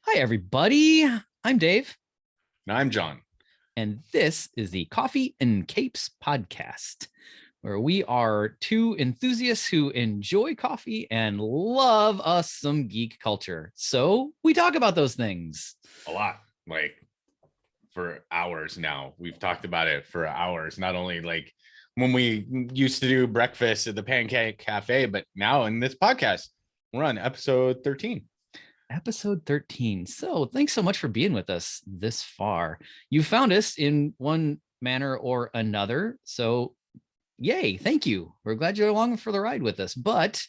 Hi, everybody. I'm Dave, And I'm John. and this is the Coffee and Capes podcast, where we are two enthusiasts who enjoy coffee and love us some geek culture. So we talk about those things. A lot, like for hours now. We've talked about it for hours, not only like when we used to do breakfast at the Pancake Cafe, but now in this podcast, we're on episode 13. Episode 13. So thanks so much for being with us this far. You found us in one manner or another. So yay, thank you. We're glad you're along for the ride with us. But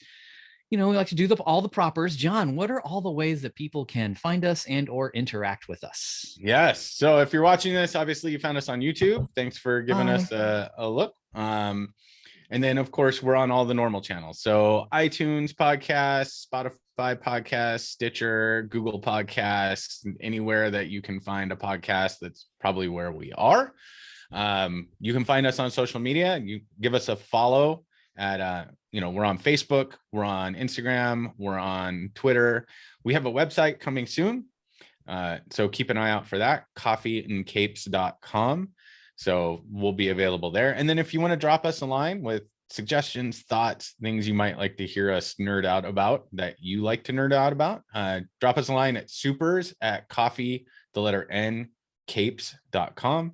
we like to do all the propers. John, what are all the ways that people can find us and or interact with us? Yes. So if you're watching this, obviously you found us on YouTube. Thanks for giving us a look. And then, of course, we're on all the normal channels. So iTunes podcasts, Spotify podcasts, Stitcher, Google podcasts, anywhere that you can find a podcast, that's probably where we are. You can find us on social media. You give us a follow at, we're on Facebook, we're on Instagram, we're on Twitter. We have a website coming soon. So keep an eye out for that, coffeeandcapes.com. So we'll be available there. And then if you want to drop us a line with suggestions, thoughts, things you might like to hear us nerd out about that you like to nerd out about, drop us a line at supers@capes.com.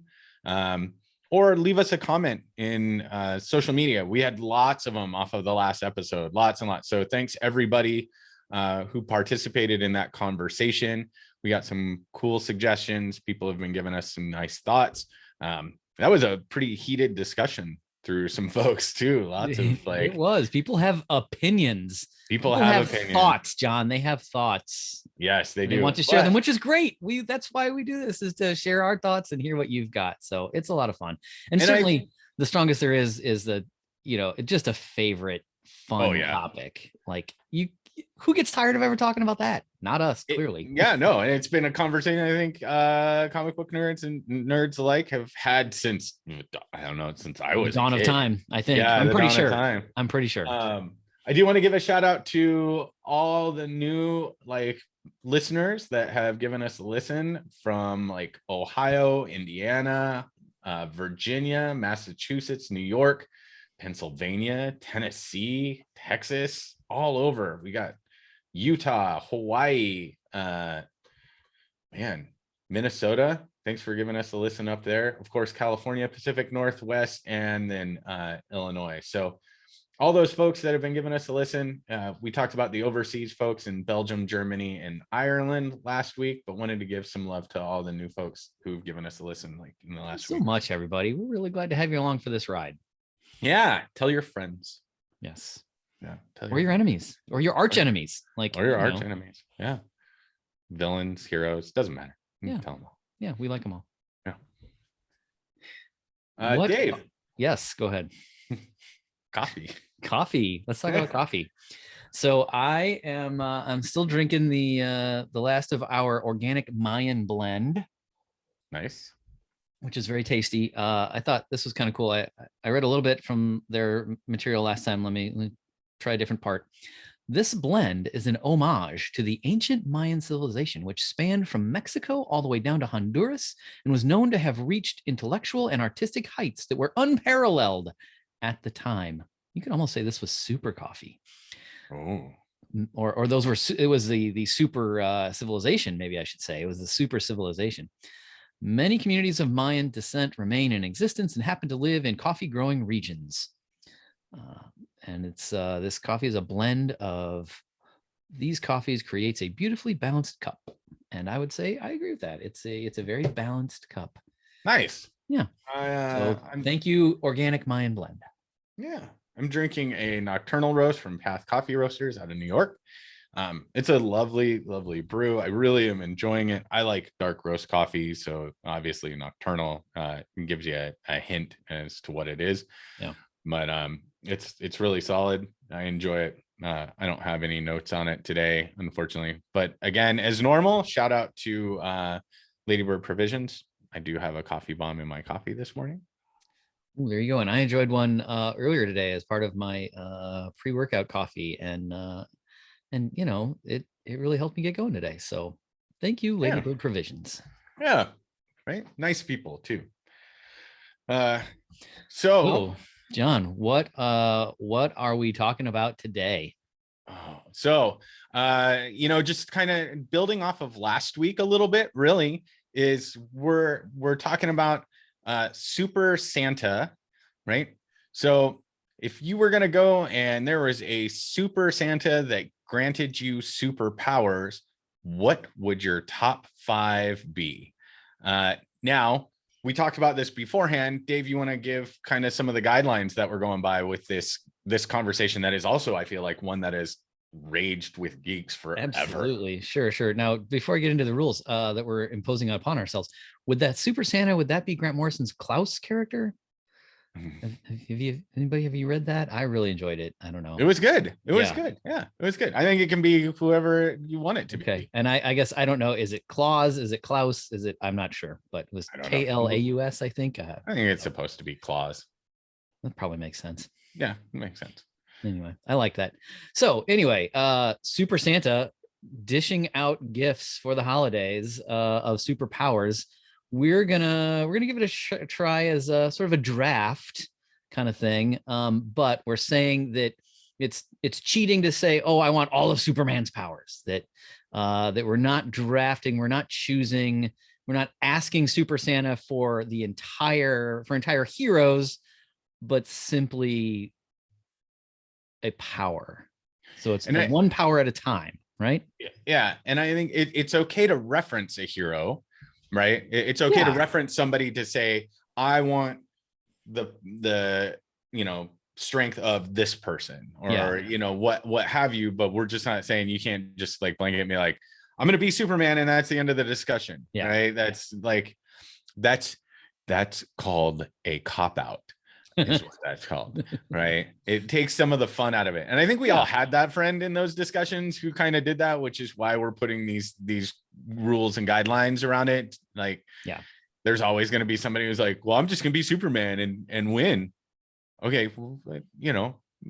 Or leave us a comment in social media. We had lots of them off of the last episode, lots and lots. So thanks everybody who participated in that conversation. We got some cool suggestions. People have been giving us some nice thoughts. That was a pretty heated discussion through some folks too. Lots of like, it was. People have opinions. People have opinions. Thoughts, John. They have thoughts. Yes, they do. They want to share them, which is great. That's why we do this, is to share our thoughts and hear what you've got. So it's a lot of fun. And certainly the strongest there is the, just a favorite fun topic. Like who gets tired of ever talking about that? Not us, clearly. No. And it's been a conversation I think comic book nerds and nerds alike have had since, I don't know, since I was dawn of time, I think. Yeah, I'm pretty sure. I do want to give a shout out to all the new listeners that have given us a listen from like Ohio, Indiana, Virginia, Massachusetts, New York, Pennsylvania, Tennessee, Texas, all over. We got Utah, Hawaii, Minnesota. Thanks for giving us a listen up there. Of course, California, Pacific Northwest, and then Illinois. So all those folks that have been giving us a listen. We talked about the overseas folks in Belgium, Germany, and Ireland last week, but wanted to give some love to all the new folks who've given us a listen in the last week. So much, everybody. We're really glad to have you along for this ride. Yeah. Tell your friends. Yes. Yeah. Or your enemies, or your arch enemies. Or your arch enemies. Yeah. Villains, heroes, doesn't matter. Yeah. Tell them all. Yeah, we like them all. Yeah. Dave. Yes, go ahead. Coffee. Let's talk about coffee. So I am I'm still drinking the last of our organic Mayan blend. Nice. Which is very tasty. I thought this was kind of cool. I read a little bit from their material last time. Let me try a different part. This blend is an homage to the ancient Mayan civilization, which spanned from Mexico all the way down to Honduras and was known to have reached intellectual and artistic heights that were unparalleled at the time. You could almost say this was super coffee. Oh. Or those were, it was the super civilization, maybe I should say. It was the super civilization. Many communities of Mayan descent remain in existence and happen to live in coffee growing regions. And it's this coffee is a blend of these coffees, creates a beautifully balanced cup. And I would say I agree with that. It's a very balanced cup. Nice. Yeah. So thank you, Organic Mayan Blend. Yeah. I'm drinking a nocturnal roast from Path Coffee Roasters out of New York. It's a lovely, lovely brew. I really am enjoying it. I like dark roast coffee, so obviously nocturnal gives you a hint as to what it is. Yeah. But it's really solid. I enjoy it. I don't have any notes on it today, unfortunately. But again, as normal, shout out to Ladybird Provisions. I do have a coffee bomb in my coffee this morning. Ooh, there you go. And I enjoyed one earlier today as part of my pre-workout coffee, and it really helped me get going today. So Thank you, Ladybird Provisions. Yeah. Right. Nice people too. So John, what are we talking about today? Just kind of building off of last week a little bit, really, is we're talking about Super Santa, right? So if you were going to go and there was a Super Santa that granted you superpowers, what would your top 5 be? Now, we talked about this beforehand. Dave, you want to give kind of some of the guidelines that we're going by with this conversation that is also, I feel like, one that is raged with geeks forever. Absolutely. Sure. Now, before I get into the rules that we're imposing upon ourselves, would that Super Santa, would that be Grant Morrison's Klaus character? Have you read that? I really enjoyed it. I don't know. It was good. It was good. Yeah, it was good. I think it can be whoever you want it to be. And I guess I don't know. Is it Claus? Is it Klaus? Is it? I'm not sure, but it was Klaus, I think. I think it's supposed to be Claus. That probably makes sense. Yeah, it makes sense. Anyway, I like that. So anyway, Super Santa dishing out gifts for the holidays of superpowers. We're gonna give it a try as a sort of a draft kind of thing. But we're saying that it's cheating to say, oh, I want all of Superman's powers. That we're not drafting, we're not choosing, we're not asking Super Santa for entire heroes, but simply a power. So it's one power at a time, right? Yeah. And I think it's okay to reference a hero, right? It's okay to reference somebody to say, I want the strength of this person, or what have you, but we're just not saying you can't just like blanket me like, I'm gonna be Superman and that's the end of the discussion. Right. That's called a cop-out. Is what that's called, right? It takes some of the fun out of it. And I think we all had that friend in those discussions who kind of did that, which is why we're putting these rules and guidelines around it. Like, there's always going to be somebody who's like, well, I'm just gonna be Superman and win. Okay, well,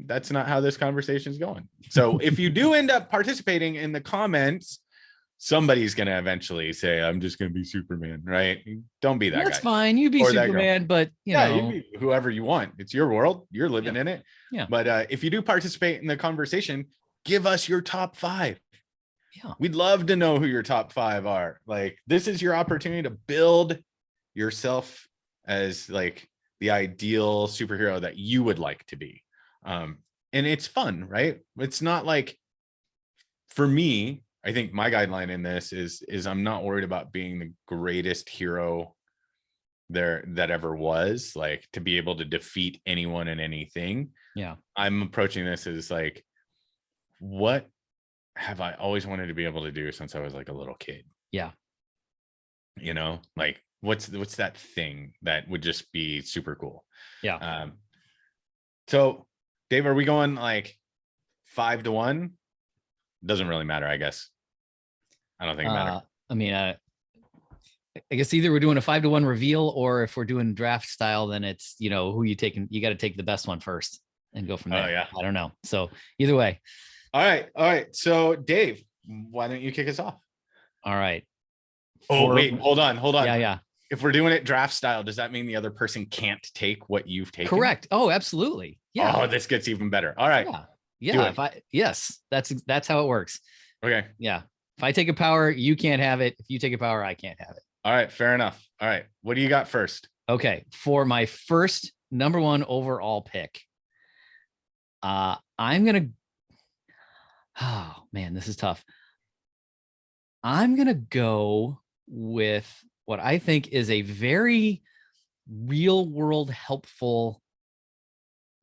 that's not how this conversation is going. So if you do end up participating in the comments, somebody's going to eventually say, I'm just going to be Superman, right? Don't be that guy. That's fine. You be Superman, but you be whoever you want. It's your world. You're living in it. Yeah. But if you do participate in the conversation, give us your top 5. Yeah. We'd love to know who your top 5 are. Like, this is your opportunity to build yourself as like the ideal superhero that you would like to be. And it's fun, right? It's not like, for me, I think my guideline in this is I'm not worried about being the greatest hero that ever was, like to be able to defeat anyone and anything. Yeah. I'm approaching this as like, what have I always wanted to be able to do since I was like a little kid? Yeah. Like what's that thing that would just be super cool? Yeah. So Dave, are we going like 5-1? Doesn't really matter, I guess. I don't think it matters. I mean, I guess either we're doing a 5-1 reveal, or if we're doing draft style, then it's, who you taking. You got to take the best one first and go from there. Oh, yeah. I don't know. So either way. All right. So Dave, why don't you kick us off? All right. Wait, hold on. Yeah. If we're doing it draft style, does that mean the other person can't take what you've taken? Correct. Oh, absolutely. Yeah. Oh, this gets even better. All right. Yeah. That's how it works. Okay. Yeah. If I take a power, you can't have it. If you take a power, I can't have it. All right. Fair enough. All right. What do you got first? Okay. For my first number 1 overall pick, I'm going to, oh man, this is tough. I'm going to go with what I think is a very real world helpful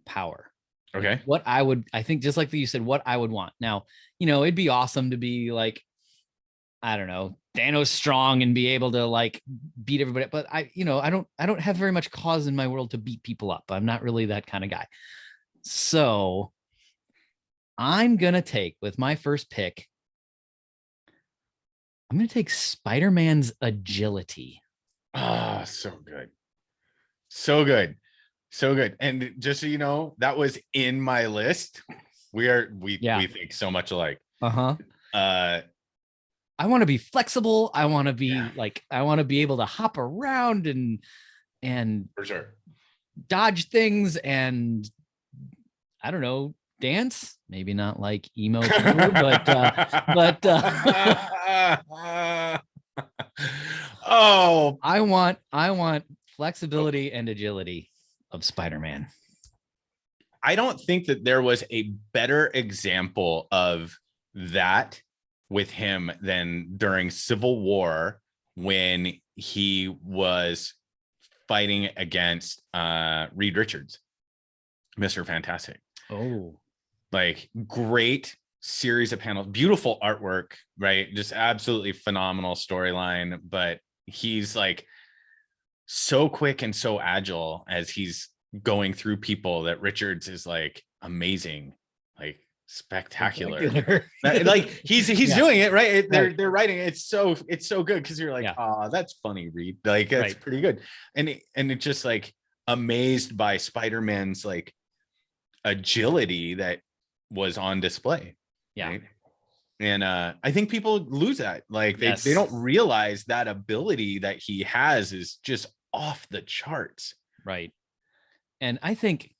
power. Okay. I think just like you said, what I would want. Now, it'd be awesome to be like, I don't know, Thanos strong and be able to like beat everybody. But I don't have very much cause in my world to beat people up. I'm not really that kind of guy. So I'm going to take, with my first pick, I'm going to take Spider-Man's agility. Ah, so good. So good. And just so you know, that was in my list. We think so much alike. I want to be flexible. I want to be I want to be able to hop around and for sure. dodge things and I don't know, dance. Maybe not like emo Peter, but oh, I want flexibility and agility of Spider-Man. I don't think that there was a better example of that with him than during Civil War when he was fighting against Reed Richards, Mr. Fantastic. Oh, like great series of panels, beautiful artwork, right? Just absolutely phenomenal storyline. But he's like so quick and so agile as he's going through people that Richards is like amazing, like spectacular. Like he's doing it right. They're writing it's so good because you're like, oh, that's funny, Reed. Like that's pretty good. And it's just like amazed by Spider-Man's like agility that was on display. Right? And I think people lose that. Like they don't realize that ability that he has is just off the charts. Right. And I think,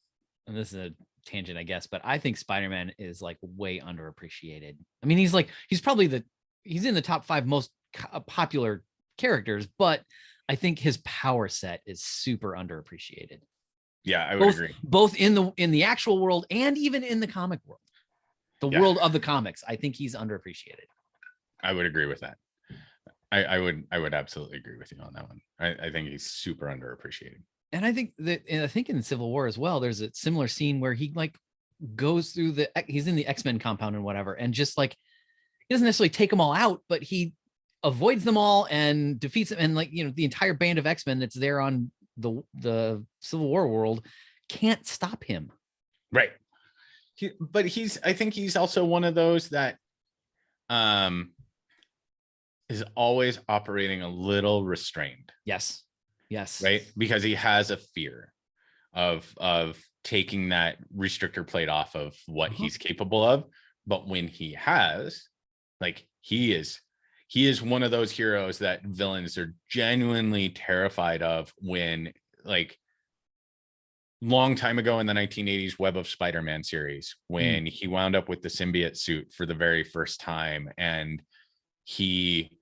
and this is a tangent, I guess, but I think Spider-Man is like way underappreciated. I mean, he's in the top 5 most popular characters, but I think his power set is super underappreciated. Yeah, I would agree. Both in the actual world and even in the comic world. The world of the comics. I think he's underappreciated. I would agree with that. I would absolutely agree with you on that one. I think he's super underappreciated. And I think in Civil War as well, there's a similar scene where he like goes through he's in the X-Men compound and whatever, and just like he doesn't necessarily take them all out, but he avoids them all and defeats them. And like, you know, the entire band of X-Men that's there on the Civil War world can't stop him. Right. But I think he's also one of those that is always operating a little restrained. Yes. Right. Because he has a fear of taking that restrictor plate off of what he's capable of. But when he has, like, he is one of those heroes that villains are genuinely terrified of when, like, long time ago in the 1980s Web of Spider-Man series, when he wound up with the symbiote suit for the very first time and he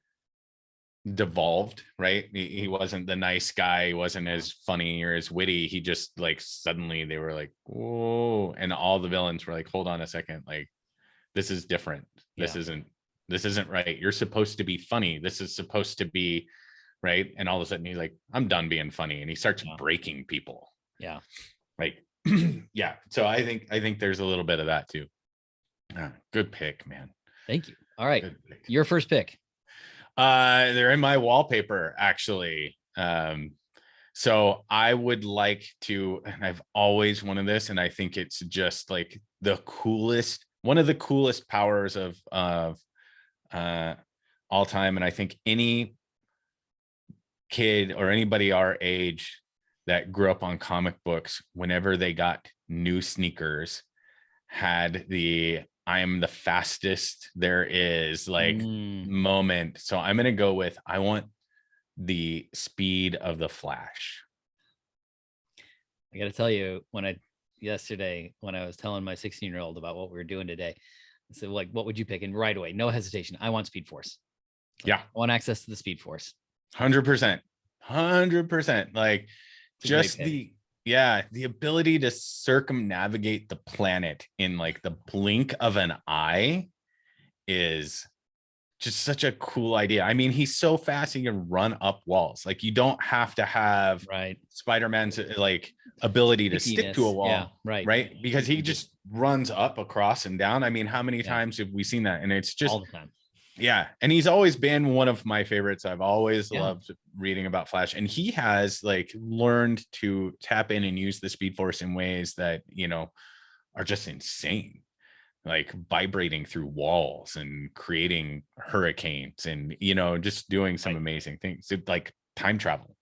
devolved, right? He wasn't the nice guy, he wasn't as funny or as witty. He just like suddenly they were like, whoa, and all the villains were like, hold on a second, like this is different. This isn't right. You're supposed to be funny. This is supposed to be right. And all of a sudden he's like, I'm done being funny, and he starts breaking people. Yeah. Like, yeah. So I think there's a little bit of that too. Good pick, man. Thank you. All right. Your first pick. They're in my wallpaper, actually. So I would like to, and I've always wanted this, and I think it's just like one of the coolest powers of all time. And I think any kid or anybody our age that grew up on comic books, whenever they got new sneakers, had the I am the fastest there is like moment. So I'm going to go with, I want the speed of the Flash. I got to tell you, yesterday, when I was telling my 16-year-old about what we were doing today, I said, like, what would you pick? And right away, no hesitation, I want Speed Force. Yeah. I want access to the Speed Force. 100%. Like, just the ability to circumnavigate the planet in like the blink of an eye is just such a cool idea. I mean, he's so fast he can run up walls. Like, you don't have to have Spider-Man's like ability to stick to a wall, right? Because he just runs up, across, and down. I mean, how many times have we seen that? And it's just all the time. Yeah. And he's always been one of my favorites. I've always loved reading about Flash, and he has like learned to tap in and use the Speed Force in ways that, you know, are just insane, like vibrating through walls and creating hurricanes and, you know, just doing some amazing things. Like time travel.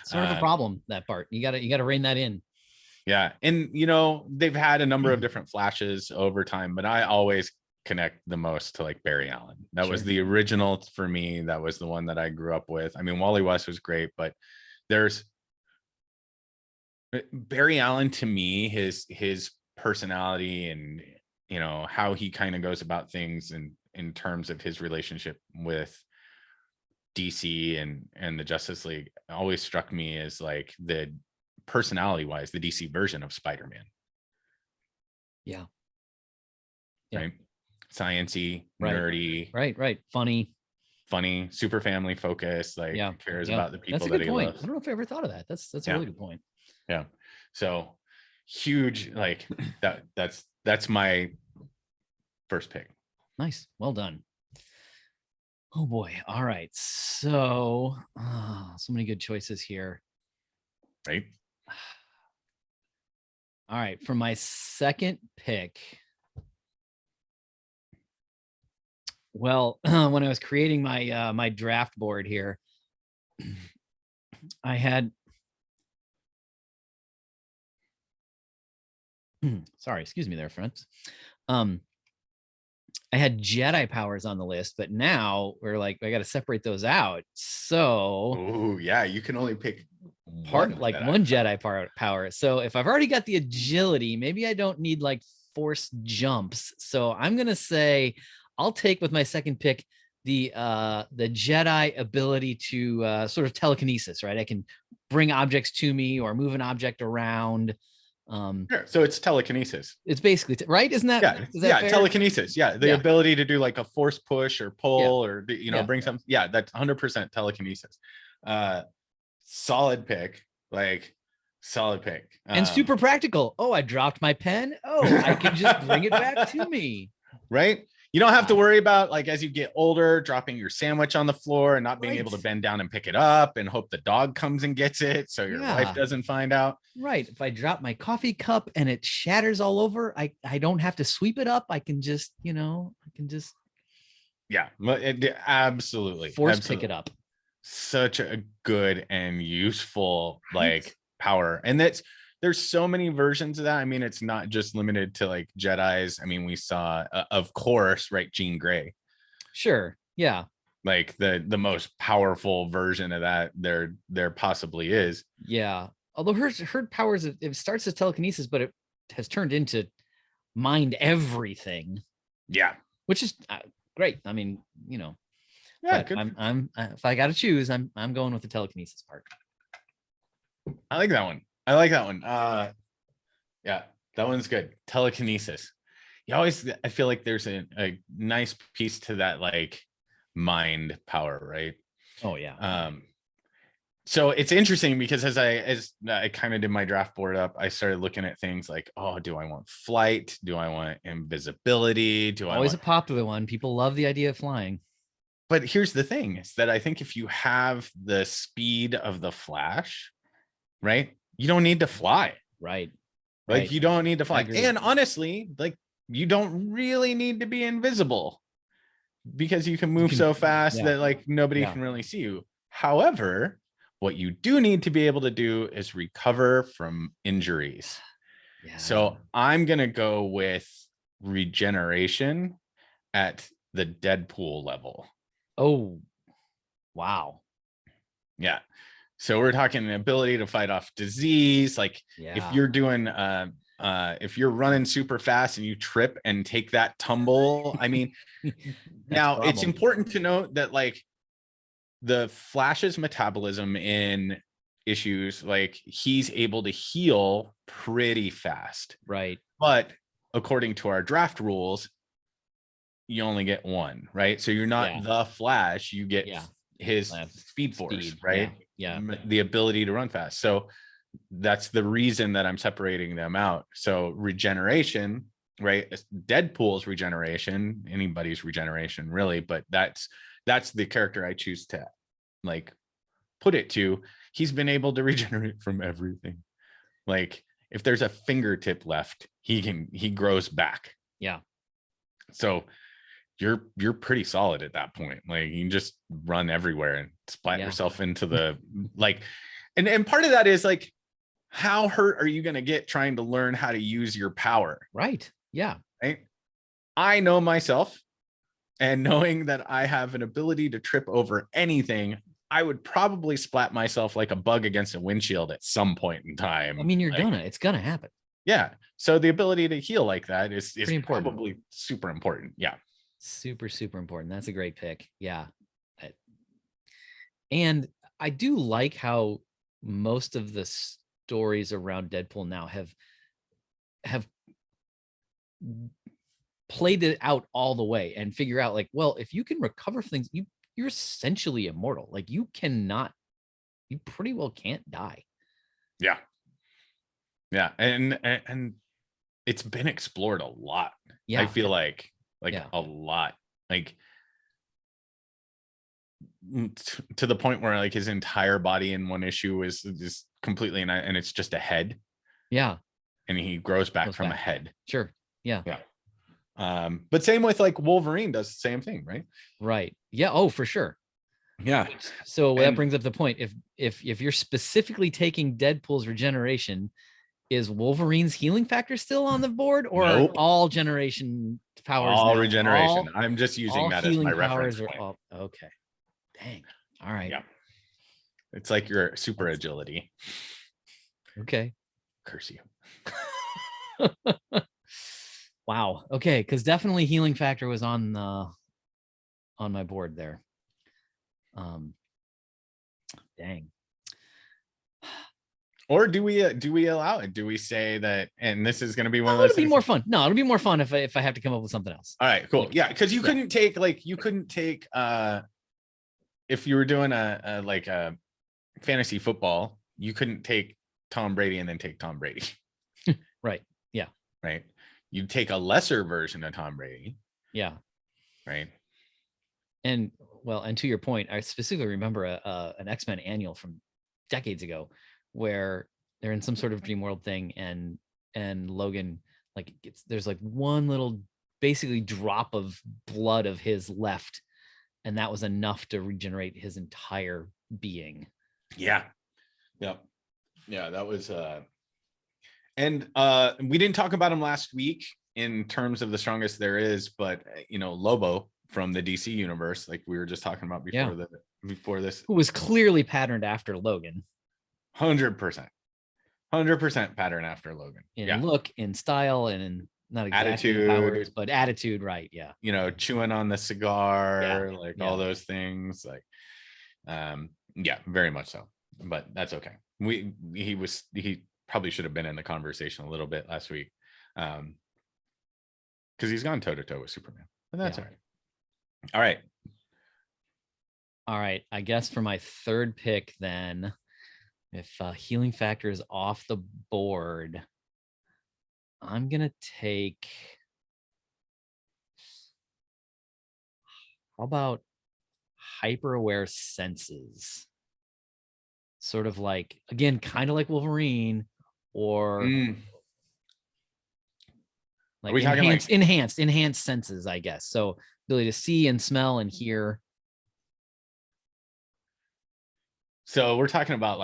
Sort of a problem, that part. You gotta rein that in. Yeah. And, you know, they've had a number of different Flashes over time, but I always connect the most to like Barry Allen. That was Sure. the original for me. That was the one that I grew up with. I mean, Wally West was great, but there's Barry Allen to me, his personality and how he kind of goes about things in terms of his relationship with DC and the Justice League always struck me as like the personality wise, the DC version of Spider-Man. Yeah. Right. Science-y, Right. nerdy, Right. funny, super family focused, like cares about the people That's a that good he point. loves. I don't know if I ever thought of that. That's a really good point. Yeah. So huge, like that's my first pick. Nice. Well done. Oh boy. All right. So, so many good choices here. Right. All right. For my second pick, well, when I was creating my my draft board here, I had sorry, excuse me there, friends. I had Jedi powers on the list, but now we're like, I got to separate those out. So, oh yeah, you can only pick one Jedi Jedi power. So if I've already got the agility, maybe I don't need like force jumps. So I'm gonna say I'll take with my second pick the Jedi ability to sort of telekinesis, right? I can bring objects to me or move an object around. Sure. So it's telekinesis. It's basically right. Isn't that is that fair? Telekinesis. Yeah, the ability to do like a force push or pull or bring some. Yeah, that's 100% telekinesis. Solid pick. Like solid pick. And super practical. Oh, I dropped my pen. Oh, I can just bring it back to me. Right. You don't have to worry about like as you get older, dropping your sandwich on the floor and not being able to bend down and pick it up and hope the dog comes and gets it so your wife doesn't find out. Right. If I drop my coffee cup and it shatters all over, I don't have to sweep it up. I can just, yeah, absolutely pick it up. Such a good and useful like power. And there's so many versions of that. I mean, it's not just limited to like Jedis. I mean, we saw, of course, right, Jean Grey. Sure. Yeah. Like the most powerful version of that there possibly is. Yeah. Although her powers, it starts as telekinesis, but it has turned into mind everything. Yeah. Which is great. I mean, yeah. I'm if I got to choose, I'm going with the telekinesis part. I like that one. Yeah, that one's good. Telekinesis. I feel like there's a nice piece to that, like mind power, right? Oh yeah. So it's interesting because as I kind of did my draft board up, I started looking at things like, oh, do I want flight? Do I want invisibility? Always a popular one. People love the idea of flying. But here's the thing is that I think if you have the speed of the Flash, right, you don't need to fly. Right. Like you don't need to fly. And honestly, like you don't really need to be invisible because you can move so fast that like nobody can really see you. However, what you do need to be able to do is recover from injuries. Yeah. So I'm going to go with regeneration at the Deadpool level. Oh, wow. Yeah. So we're talking the ability to fight off disease. Like if you're doing, if you're running super fast and you trip and take that tumble, I mean, now it's important to note that like the Flash's metabolism in issues, like he's able to heal pretty fast. Right. But according to our draft rules, you only get one, right? So you're not the Flash, you get his speed force, right? Yeah. The ability to run fast. So that's the reason that I'm separating them out. So regeneration, right? Deadpool's regeneration, anybody's regeneration really, but that's the character I choose to like put it to. He's been able to regenerate from everything. Like if there's a fingertip left, he grows back. Yeah. So you're pretty solid at that point. Like you can just run everywhere and splat yourself into the like, and part of that is like, how hurt are you going to get trying to learn how to use your power? Right. Yeah. Right. I know myself, and knowing that I have an ability to trip over anything, I would probably splat myself like a bug against a windshield at some point in time. I mean, it's gonna happen. Yeah. So the ability to heal like that is Pretty important. probably super important. Yeah. Super, super important. That's a great pick. Yeah. And I do like how most of the stories around Deadpool now have played it out all the way and figure out like, well, if you can recover things, you're essentially immortal. Like you pretty well can't die. Yeah. Yeah. And it's been explored a lot. Yeah. I feel like a lot. Like to the point where like his entire body in one issue is just completely and it's just a head. Yeah. And he grows back from a head. Sure. Yeah. Yeah. But same with like Wolverine does the same thing, right? Right. Yeah. Oh, for sure. Yeah. So that brings up the point. If you're specifically taking Deadpool's regeneration, is Wolverine's healing factor still on the board, or nope. all generation powers? All regeneration. I'm just using that as my reference point. Okay. Dang. All right. Yeah. It's like your super agility. Okay. Curse you. Wow. Okay, because definitely healing factor was on my board there. Dang. Or do we allow it? Do we say that? And this is going to be one of those. It'll be more fun. No, it'll be more fun if I have to come up with something else. All right, cool. Yeah, because you couldn't take if you were doing a fantasy football, you couldn't take Tom Brady and then take Tom Brady. Right. Yeah. Right. You'd take a lesser version of Tom Brady. Yeah. Right. And to your point, I specifically remember an X-Men annual from decades ago where they're in some sort of dream world thing, and Logan there's like one little basically drop of blood of his left, and that was enough to regenerate his entire being. Yeah. Yep. Yeah, that was and we didn't talk about him last week in terms of the strongest there is, but Lobo from the DC universe, like we were just talking about before this, who was clearly patterned after Logan. 100% pattern after Logan. In look, in style, and in not exactly attitude, powers, but attitude, right? Yeah. Chewing on the cigar, all those things, yeah, very much so. But that's okay. He probably should have been in the conversation a little bit last week, because he's gone toe to toe with Superman, and that's all right. All right. I guess for my third pick, then, if healing factor is off the board, I'm gonna take. How about hyper aware senses? Sort of like, again, kind of like Wolverine, or like enhanced senses, I guess. So ability to see and smell and hear. So we're talking about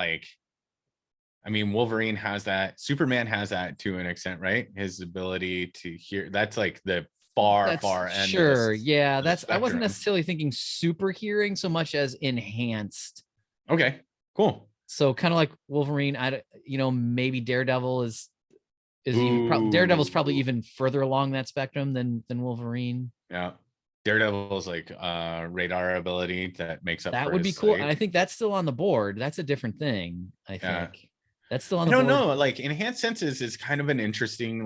Wolverine has that. Superman has that to an extent, right? His ability to hear. That's like the far end. Sure. Yeah. I wasn't necessarily thinking super hearing so much as enhanced. Okay, cool. So kind of like Wolverine, maybe Daredevil is Daredevil's probably even further along that spectrum than Wolverine. Yeah. Daredevil's radar ability that makes up. That would be cool. And I think that's still on the board. That's a different thing. I think that's still on the board. I don't know. Enhanced senses is kind of an interesting,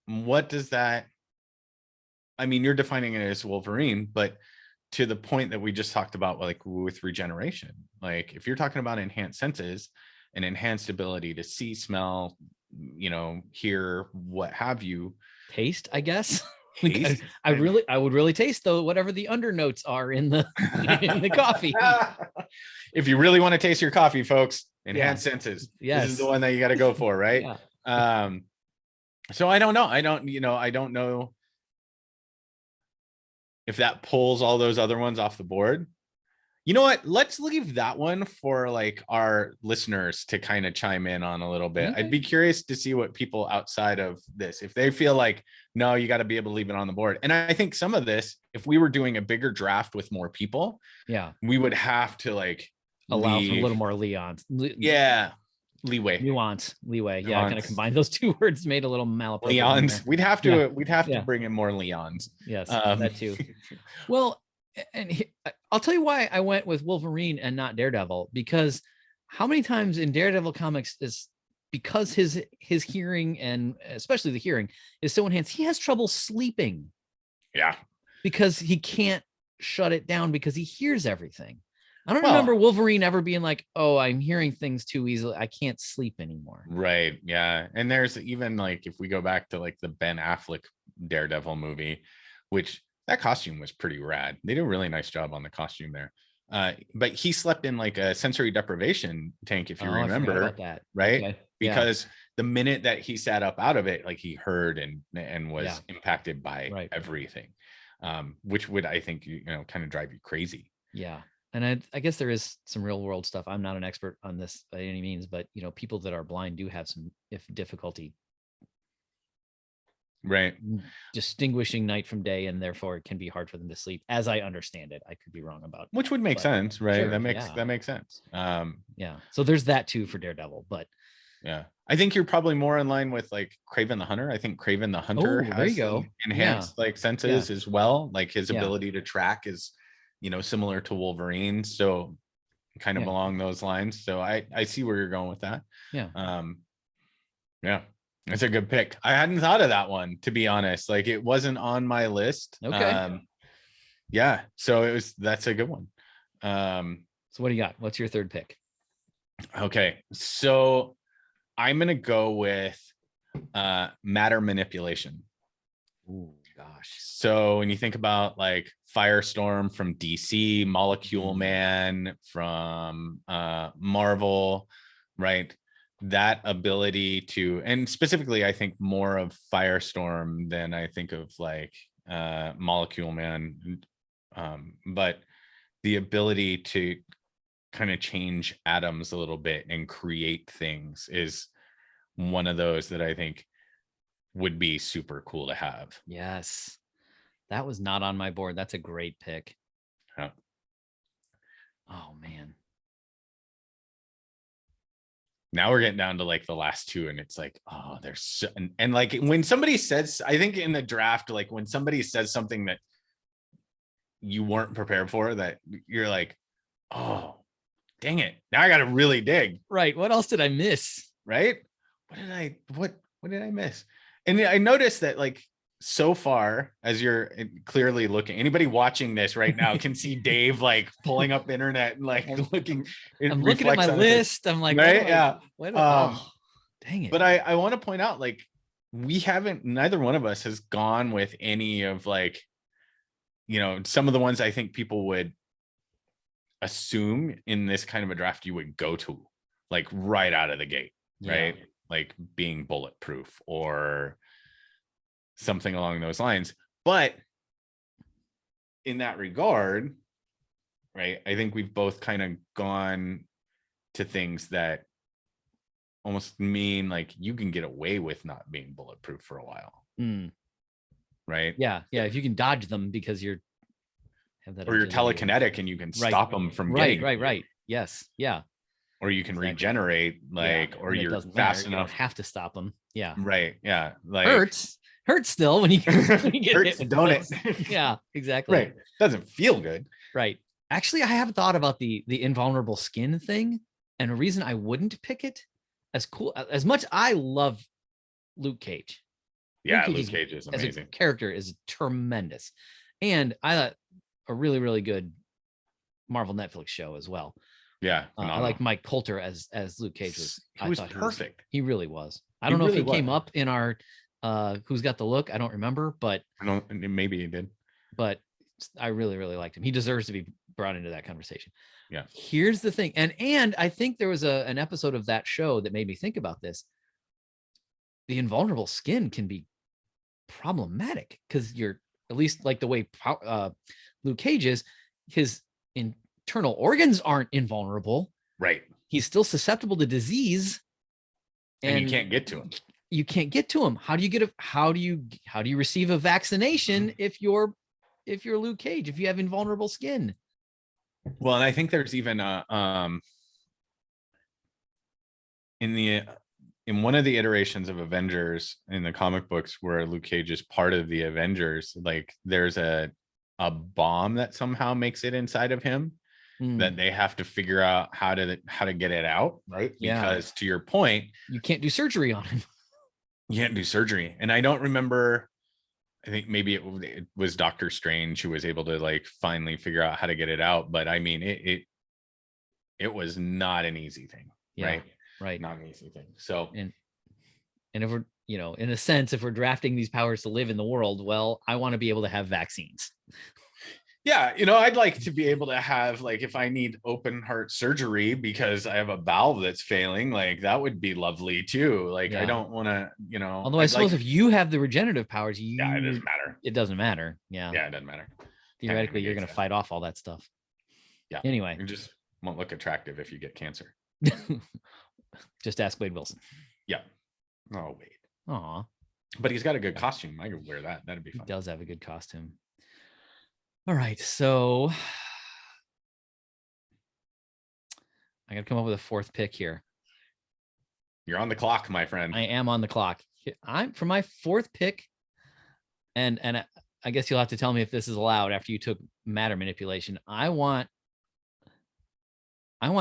what does that? I mean, you're defining it as Wolverine, but to the point that we just talked about, with regeneration, if you're talking about enhanced senses, an enhanced ability to see, smell, hear, what have you, taste, I guess. I would really taste though whatever the undernotes are in the in the coffee. If you really want to taste your coffee, folks, enhanced senses. Yes. This is the one that you got to go for, right? Yeah. So I don't know. I don't know if that pulls all those other ones off the board. You know what? Let's leave that one for like our listeners to kind of chime in on a little bit. Okay. I'd be curious to see what people outside of this, if they feel like, no, you got to be able to leave it on the board. And I think some of this, if we were doing a bigger draft with more people, Yeah. we would have to like Allow for a leave, little more leeway. leeway. Yeah, I kind of combined those two words, made a little malapropos. Leons. We'd have to bring in more Leons. Yes, that too. Well, and I'll tell you why I went with Wolverine and not Daredevil, because how many times in Daredevil comics is because his hearing, and especially the hearing, is so enhanced, he has trouble sleeping. Yeah. Because he can't shut it down because he hears everything. I don't remember Wolverine ever being like, oh, I'm hearing things too easily, I can't sleep anymore. Right. Yeah. And there's even like, if we go back to like the Ben Affleck Daredevil movie, which that costume was pretty rad. They did a really nice job on the costume there. But he slept in like a sensory deprivation tank, if you remember. I forgot about that. Right. Okay. Because the minute that he sat up out of it, like he heard and was impacted by everything, which would, I think, kind of drive you crazy. Yeah. And I guess there is some real world stuff. I'm not an expert on this by any means, but people that are blind do have some difficulty distinguishing night from day, and therefore it can be hard for them to sleep, as I understand it. I could be wrong about, which would make sense, right? Sure, that makes sense. So there's that too for Daredevil, but I think you're probably more in line with like Kraven the Hunter. I think Kraven the Hunter has enhanced like senses as well. Like his ability to track is similar to Wolverine, so kind of along those lines. So I see where you're going with that. It's a good pick. I hadn't thought of that one, to be honest. Like it wasn't on my list. So that's a good one. So what do you got? What's your third pick? Okay, so I'm gonna go with matter manipulation. Ooh, gosh. So when you think about like Firestorm from DC, Molecule Man from Marvel, right? That ability to, and specifically, I think more of Firestorm than I think of like Molecule Man, but the ability to kind of change atoms a little bit and create things is one of those that I think would be super cool to have. Yes, that was not on my board. That's a great pick. Oh man. Now we're getting down to like the last two, and it's like, oh, there's so, and like when somebody says, I think in the draft, like when somebody says something that you weren't prepared for, that you're like, oh, dang it, now I gotta really dig. Right. What else did I miss? Right. What did I miss? And I noticed that like so far, as you're clearly looking, anybody watching this right now can see Dave like pulling up internet and like looking. I'm looking at my list. I'm like, right? Dang it. But I want to point out, like, neither one of us has gone with any of like, some of the ones I think people would assume in this kind of a draft you would go to, like right out of the gate, right? Like being bulletproof or something along those lines. But in that regard, right, I think we've both kind of gone to things that almost mean like you can get away with not being bulletproof for a while. Right? Yeah. If you can dodge them because you're you're telekinetic and you can stop them from getting right. Yes. Yeah. Or you can regenerate, like, or you're fast enough. You don't have to stop them. Yeah. Right. Yeah. Like hurts still when you get hurts, hit. don't it? Yeah, exactly. Right. Doesn't feel good. Right. Actually, I have thought about the invulnerable skin thing, and a reason I wouldn't pick it as much. I love Luke Cage. Yeah, Luke Cage is amazing. As a character is tremendous, and I thought a really, really good Marvel Netflix show as well. Yeah, I like Mike Coulter as Luke Cage was. He was perfect. He really was. I don't know if he came up in our Who's Got the Look. I don't remember, but maybe he did. But I really, really liked him. He deserves to be brought into that conversation. Yeah. Here's the thing, and I think there was an episode of that show that made me think about this. The invulnerable skin can be problematic because you're, at least like the way Luke Cage is, his internal organs aren't invulnerable. Right. He's still susceptible to disease, And you can't get to him. You can't get to him. How do you receive a vaccination if you're Luke Cage, if you have invulnerable skin? Well, and I think there's even in one of the iterations of Avengers in the comic books where Luke Cage is part of the Avengers, like there's a bomb that somehow makes it inside of him that they have to figure out how to get it out, right? Yeah. Because to your point, you can't do surgery on him. You can't do surgery. And I don't remember, I think maybe it was Doctor Strange who was able to like finally figure out how to get it out. But I mean, it was not an easy thing, right? Right. Not an easy thing. So, and if we're, in a sense, if we're drafting these powers to live in the world, well, I want to be able to have vaccines. Yeah, I'd like to be able to have, like, if I need open heart surgery because I have a valve that's failing, like that would be lovely too. Like, I don't want to, Although I suppose if you have the regenerative powers, it doesn't matter. It doesn't matter. Yeah. Yeah, it doesn't matter. Theoretically, you're going to fight off all that stuff. Yeah. Anyway, you just won't look attractive if you get cancer. Just ask Wade Wilson. Yeah. Oh, Wade. Aw. But he's got a good costume. I could wear that. That'd be fun. He does have a good costume. All right, so I got to come up with a fourth pick here. You're on the clock, my friend. I am on the clock. I'm for my fourth pick, and I guess you'll have to tell me if this is allowed after you took matter manipulation. I want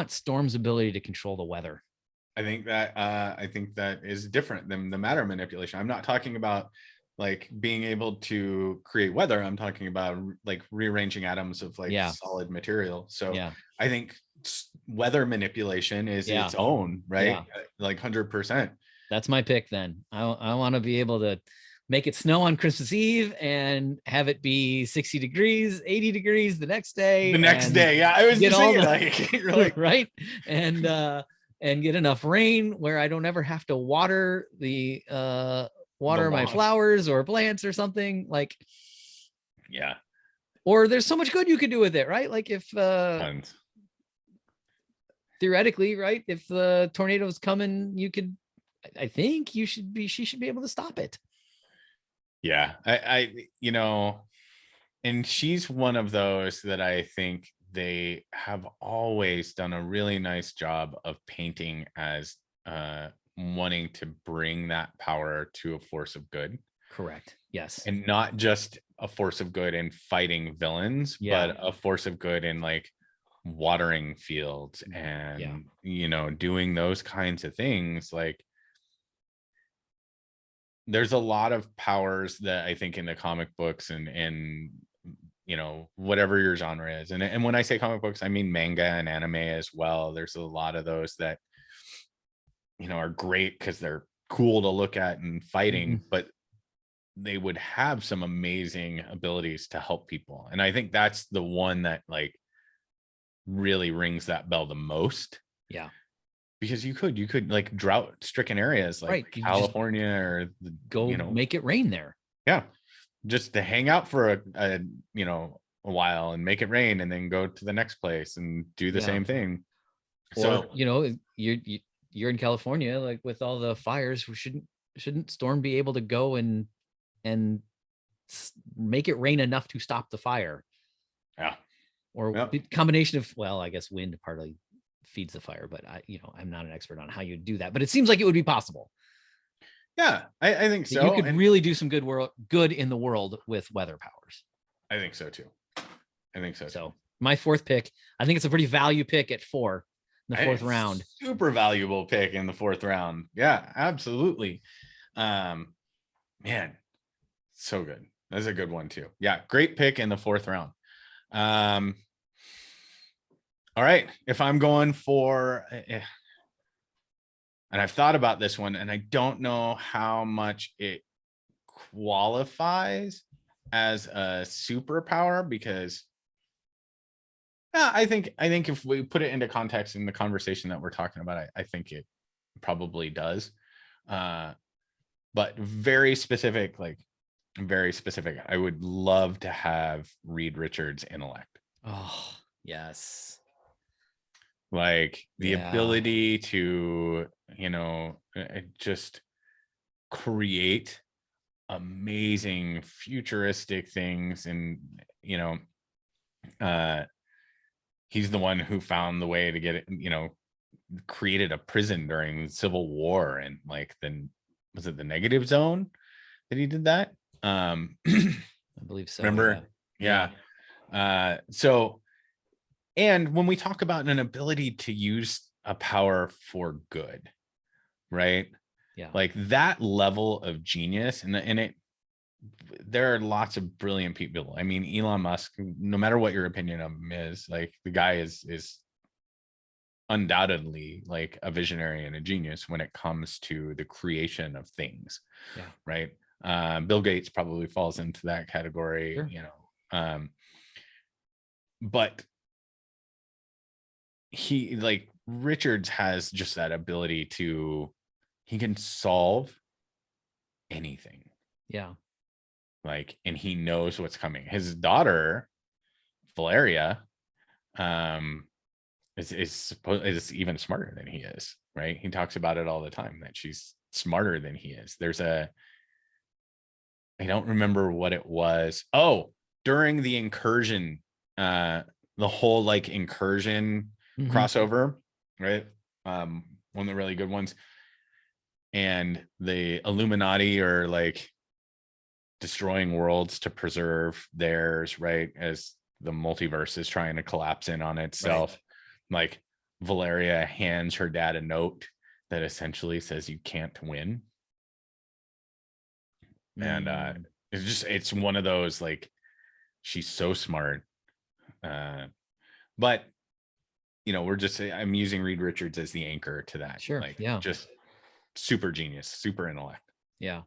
Storm's ability to control the weather. I think that is different than the matter manipulation. I'm not talking about like being able to create weather. I'm talking about like rearranging atoms of like solid material. So I think weather manipulation is its own, right? Like 100%. That's my pick then. I want to be able to make it snow on Christmas Eve and have it be 60 degrees, 80 degrees the next day. Yeah. I was just thinking like, right. And get enough rain where I don't ever have to water my flowers or plants or something, like, or there's so much good you could do with it, right? Like if theoretically, right, if the tornado's coming, she should be able to stop it. Yeah. I and she's one of those that I think they have always done a really nice job of painting as wanting to bring that power to a force of good. Correct. Yes. And not just a force of good in fighting villains, but a force of good in like watering fields and doing those kinds of things. Like there's a lot of powers that I think in the comic books and whatever your genre is. And when I say comic books, I mean manga and anime as well. There's a lot of those that are great because they're cool to look at and fighting, but they would have some amazing abilities to help people. And I think that's the one that like really rings that bell the most. Yeah. Because you could like drought stricken areas like California or make it rain there. Yeah. Just to hang out for a while and make it rain and then go to the next place and do the same thing. Or, you're in California, like with all the fires, shouldn't Storm be able to go and make it rain enough to stop the fire? Yeah. Or combination of, well, I guess wind partly feeds the fire, but I'm not an expert on how you do that, but it seems like it would be possible. Yeah, I think so. You could really do some good in the world with weather powers. I think so too. So my fourth pick, I think it's a pretty value pick at 4 in the fourth round. Super valuable pick in the fourth round. Yeah, absolutely. Man, so good. That's a good one too. Yeah, great pick in the fourth round. All right, if I'm going for, and I've thought about this one, and I don't know how much it qualifies as a superpower because I think if we put it into context in the conversation that we're talking about, I think it probably does. But very specific. I would love to have Reed Richards' intellect. Oh, Yes. Like the Yeah. ability to, just create amazing futuristic things. And, uh, he's the one who found the way to get it, created a prison during the Civil War. And like, then was it the negative zone that he did that? I believe so. Remember? Yeah. So, and when we talk about an ability to use a power for good, right? Yeah. Like that level of genius, and there are lots of brilliant people. I mean, Elon Musk, no matter what your opinion of him is, like the guy is undoubtedly like a visionary and a genius when it comes to the creation of things. Yeah. Right. Bill Gates probably falls into that category. Sure. But he, like, Richards has just that ability to, he can solve anything. Yeah. Like, and he knows what's coming. His daughter Valeria is even smarter than he is, right? He talks about it all the time, that she's smarter than he is. I don't remember what it was. Oh, during the incursion, the whole like incursion crossover, right? One of the really good ones. And the Illuminati are like destroying worlds to preserve theirs, right? As the multiverse is trying to collapse in on itself. Right. Like Valeria hands her dad a note that essentially says you can't win. And it's one of those, like, she's so smart. But I'm using Reed Richards as the anchor to that. Sure. Like, yeah. Just super genius, super intellect. Yeah.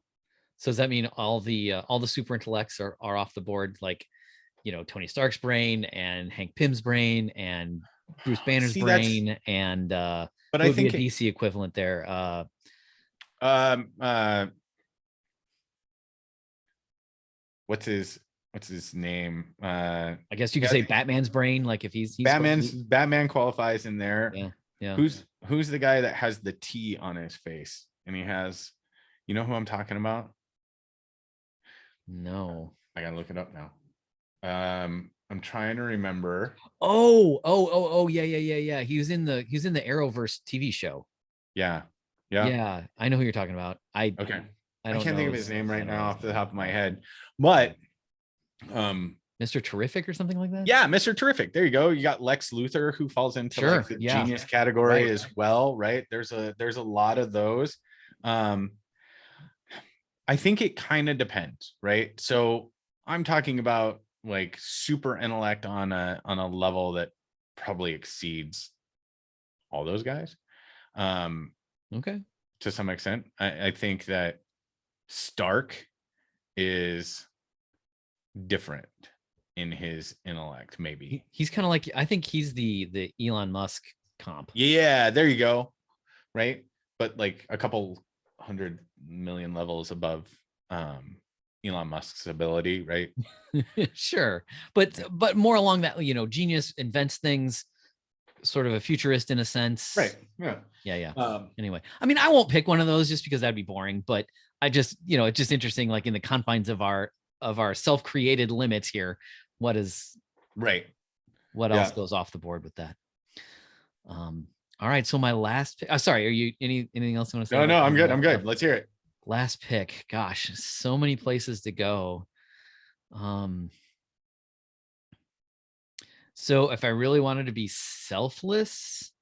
So does that mean all the super intellects are off the board? Like, Tony Stark's brain and Hank Pym's brain and Bruce Banner's brain and but I think a DC equivalent there. What's his name? I guess you could say Batman's brain. Like if he's Batman qualifies in there. Yeah. Who's the guy that has the T on his face and he has, who I'm talking about? No, I gotta look it up now. I'm trying to remember. Oh, yeah. He was in the Arrowverse TV show. Yeah. I know who you're talking about. I can't think of his name right now off the top of my head, but Mr. Terrific or something like that. Yeah, Mr. Terrific. There you go. You got Lex Luthor, who falls into like the genius category as well, right? There's a lot of those. I think it kind of depends, right? So I'm talking about like super intellect on a level that probably exceeds all those guys. Okay. To some extent. I think that Stark is different in his intellect. Maybe he's kind of like, I think he's the Elon Musk comp. Yeah, there you go. Right. But like a couple 100 million levels above Elon Musk's ability, right? Sure. But more along that, genius invents things, sort of a futurist in a sense. Right. Yeah. Anyway, I mean, I won't pick one of those just because that'd be boring, but I just, it's just interesting, like in the confines of our self-created limits here, what else goes off the board with that? All right, so my last pick, sorry, are you anything else you want to say? No, I'm good. Let's hear it. Last pick. Gosh, so many places to go. So if I really wanted to be selfless,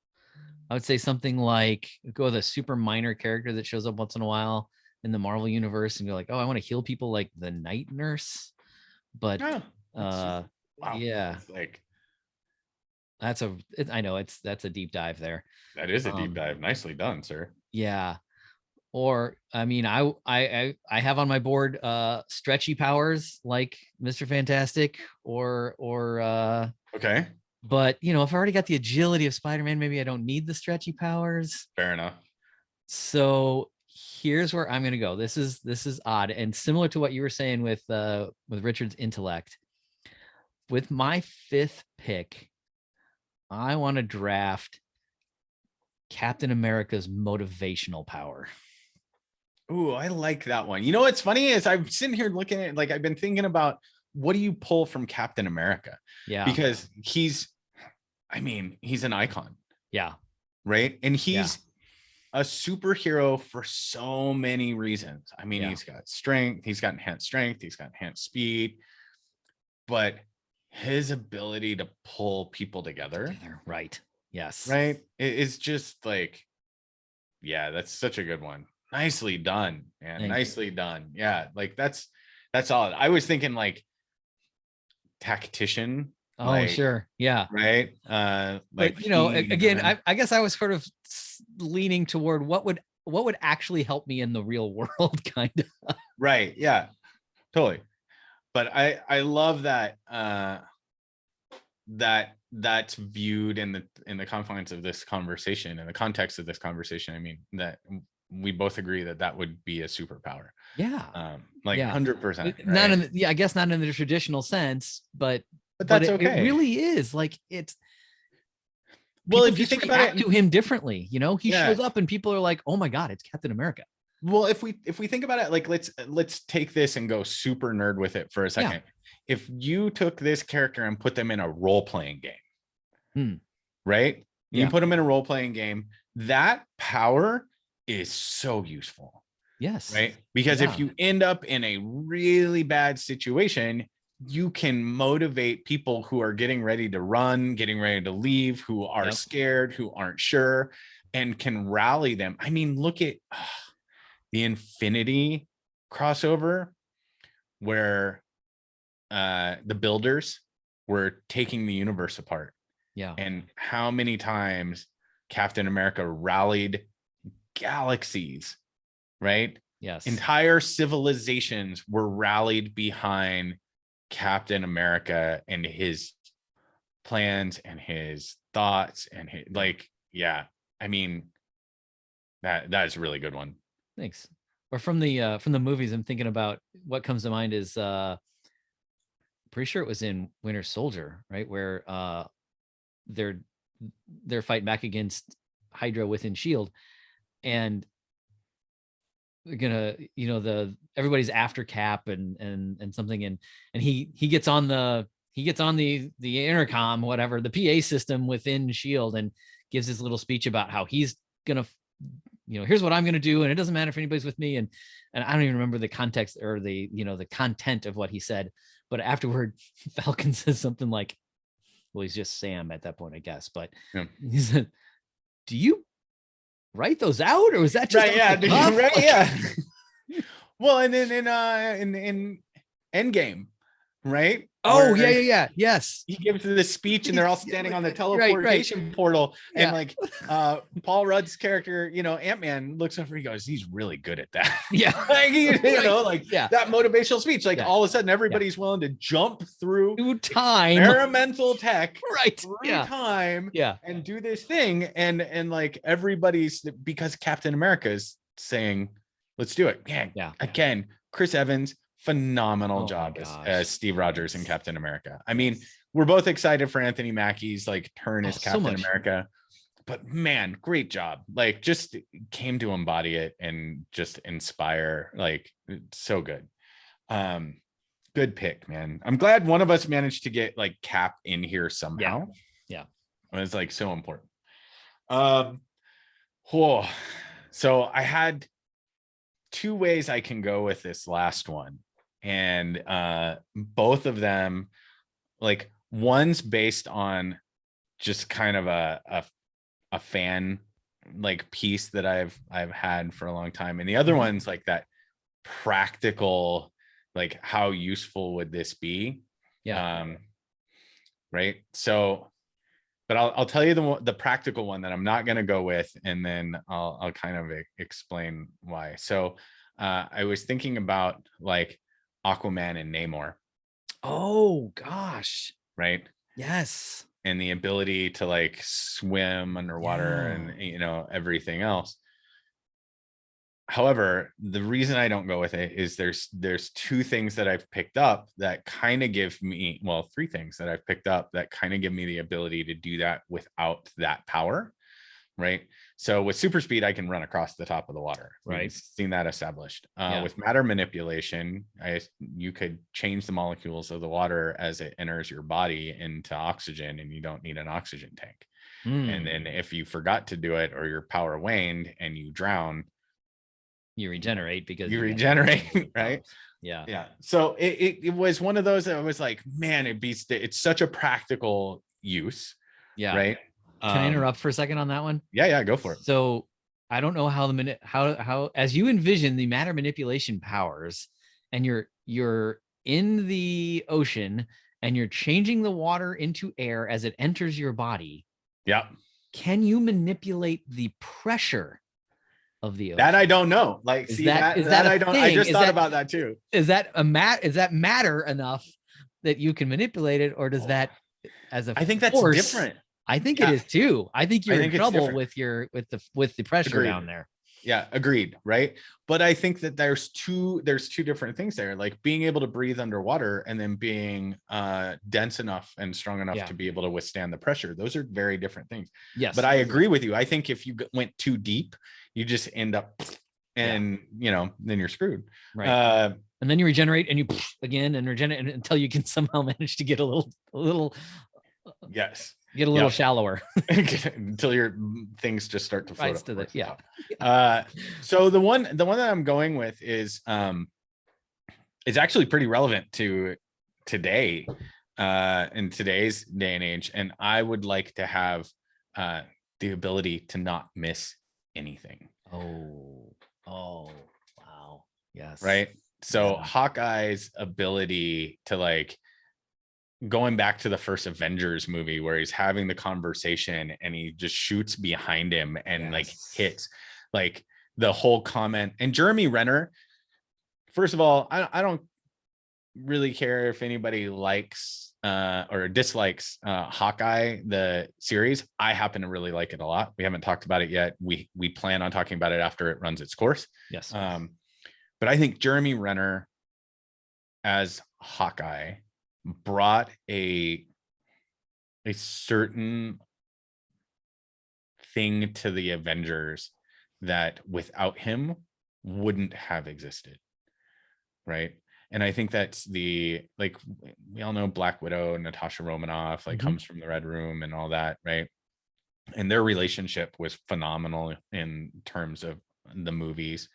I would say something like go with a super minor character that shows up once in a while in the Marvel universe and go like, oh, I want to heal people like the Night Nurse. But wow. Yeah, like that's a deep dive there. That is a deep dive. Nicely done, sir. Yeah. Or I mean, I have on my board stretchy powers like Mr. Fantastic or okay. But if I already got the agility of Spider-Man, maybe I don't need the stretchy powers. Fair enough. So here's where I'm gonna go. This is odd and similar to what you were saying with Richard's intellect. With my fifth pick, I want to draft Captain America's motivational power. Ooh, I like that one. You know what's funny is I'm sitting here looking at, like, I've been thinking about what do you pull from Captain America? Yeah. Because he's an icon, Yeah. right? And Yeah. he's a superhero for so many reasons. I mean, Yeah. he's got strength, he's got enhanced strength, he's got enhanced speed, but his ability to pull people together, right? Yes. right? It is just like, yeah, that's such a good one. Nicely done, man. Thank Nicely done. Yeah, like that's solid. I was thinking like tactician. Oh, like, sure. Yeah. right. Like, But you know, again, man. I guess I was sort of leaning toward what would actually help me in the real world, kind of. Right. Yeah, totally. But I love that that's viewed in the confines of this conversation, in the context of this conversation. I mean, that we both agree that that would be a superpower. Yeah. Like Yeah. 100%, right? Not in I guess not in the traditional sense, but that's it okay. really is like it's. Well, People if you just think about react it, to him differently, you know, he Yeah. shows up and people are like, "Oh my God, it's Captain America." well, if we think about it, like, let's take this and go super nerd with it for a second. If you took this character and put them in a role-playing game, right? You Yeah. put them in a role-playing game, that power is so useful. Yes. Right? Because if you end up in a really bad situation, you can motivate people who are getting ready to run, getting ready to leave, who are scared, who aren't sure, and can rally them. I mean, look at the Infinity crossover where the builders were taking the universe apart. Yeah. And how many times Captain America rallied galaxies, right? Yes. Entire civilizations were rallied behind Captain America and his plans and his thoughts and his, like, yeah. I mean, that is a really good one. Thanks. Or from the movies, I'm thinking about what comes to mind is pretty sure it was in Winter Soldier, right? Where they're fighting back against Hydra within Shield, and they're gonna, you know, everybody's after Cap and something, and he gets on the intercom, whatever, the PA system within Shield, and gives his little speech about how he's gonna, you know, here's what I'm going to do. And it doesn't matter if anybody's with me. And I don't even remember the context or the, you know, the content of what he said, but afterward Falcon says something like, well, he's just Sam at that point, I guess. But he said, do you write those out? Or was that just right? Yeah. Right. Like, yeah. Well, and then in Endgame, right? Oh, yeah. Yes. He gives the speech and they're all standing on the teleportation portal. And like Paul Rudd's character, you know, Ant-Man looks over, he goes, he's really good at that. Yeah. Like, you know, like that motivational speech, like all of a sudden everybody's willing to jump through time, experimental tech, through time, and do this thing. And like everybody's, because Captain America is saying, let's do it. Man, again, Chris Evans, phenomenal job as Steve Rogers and Captain America. I mean, we're both excited for Anthony Mackie's like turn as Captain America, but man, great job. Like, just came to embody it and just inspire. Like, so good. Good pick, man. I'm glad one of us managed to get like Cap in here somehow. Yeah. It's like so important. So I had two ways I can go with this last one. And both of them, like, one's based on just kind of a fan like piece that I've had for a long time, and the other one's like that practical, like, how useful would this be? Right. So, but I'll tell you the practical one that I'm not going to go with, and then I'll kind of explain why. So I was thinking about like Aquaman and Namor. Oh gosh. Right. Yes. And the ability to like swim underwater and, you know, everything else. However, the reason I don't go with it is there's two things that I've picked up that kind of give me, well, three things that I've picked up that kind of give me the ability to do that without that power, right? So with super speed, I can run across the top of the water. Right. We've seen that established. Yeah. With matter manipulation, you could change the molecules of the water as it enters your body into oxygen, and you don't need an oxygen tank. And then if you forgot to do it or your power waned and you drown, you regenerate because you regenerate, right? Yeah. So it was one of those that was like, man, it's such a practical use. Yeah. Right. Can I interrupt for a second on that one? Yeah, go for it. So I don't know how as you envision the matter manipulation powers, and you're in the ocean and you're changing the water into air as it enters your body. Yeah. Can you manipulate the pressure of the ocean? That I don't know. Like, I just thought about that too. Is that matter enough that you can manipulate it, or does that as a I think force, that's different. I think it is too. I think you're in trouble with the pressure Agreed. down there. Yeah, agreed. Right. But I think that there's two different things there, like being able to breathe underwater and then being dense enough and strong enough to be able to withstand the pressure. Those are very different things. Yes. But I agree with you. I think if you went too deep, you just end up and then you're screwed. Right. And then you regenerate and you again and regenerate until you can somehow manage to get a little yes. Get a little shallower until your things just start to float to the, so the one that I'm going with is it's actually pretty relevant to today, in today's day and age, and I would like to have the ability to not miss anything. Oh wow. Yes. Right. So Hawkeye's ability to, like, going back to the first Avengers movie where he's having the conversation and he just shoots behind him and like hits, like, the whole comment. And Jeremy Renner, first of all, I don't really care if anybody likes or dislikes Hawkeye, the series. I happen to really like it a lot. We haven't talked about it yet. We plan on talking about it after it runs its course. Yes. But I think Jeremy Renner as Hawkeye brought a certain thing to the Avengers that without him wouldn't have existed, right? And I think that's we all know Black Widow, Natasha Romanoff, comes from the Red Room and all that, right? And their relationship was phenomenal in terms of the movies.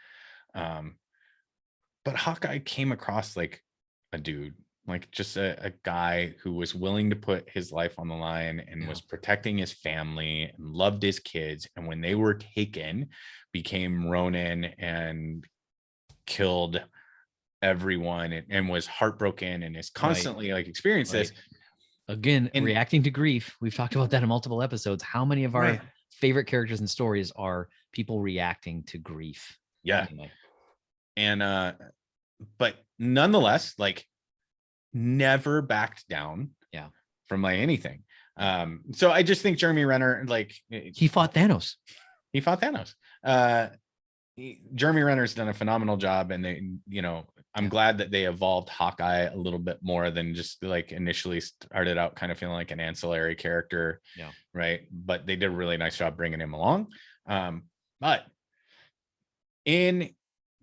But Hawkeye came across like a dude, like just a guy who was willing to put his life on the line and was protecting his family and loved his kids. And when they were taken, became Ronin and killed everyone and was heartbroken and is constantly experienced this. Again, reacting to grief. We've talked about that in multiple episodes. How many of our favorite characters and stories are people reacting to grief? Yeah. Anyway. And but nonetheless, never backed down from anything. So I just think Jeremy Renner, he fought Thanos. Jeremy Renner's done a phenomenal job, and I'm glad that they evolved Hawkeye a little bit more than just initially started out kind of feeling like an ancillary character. Right. But they did a really nice job bringing him along. But in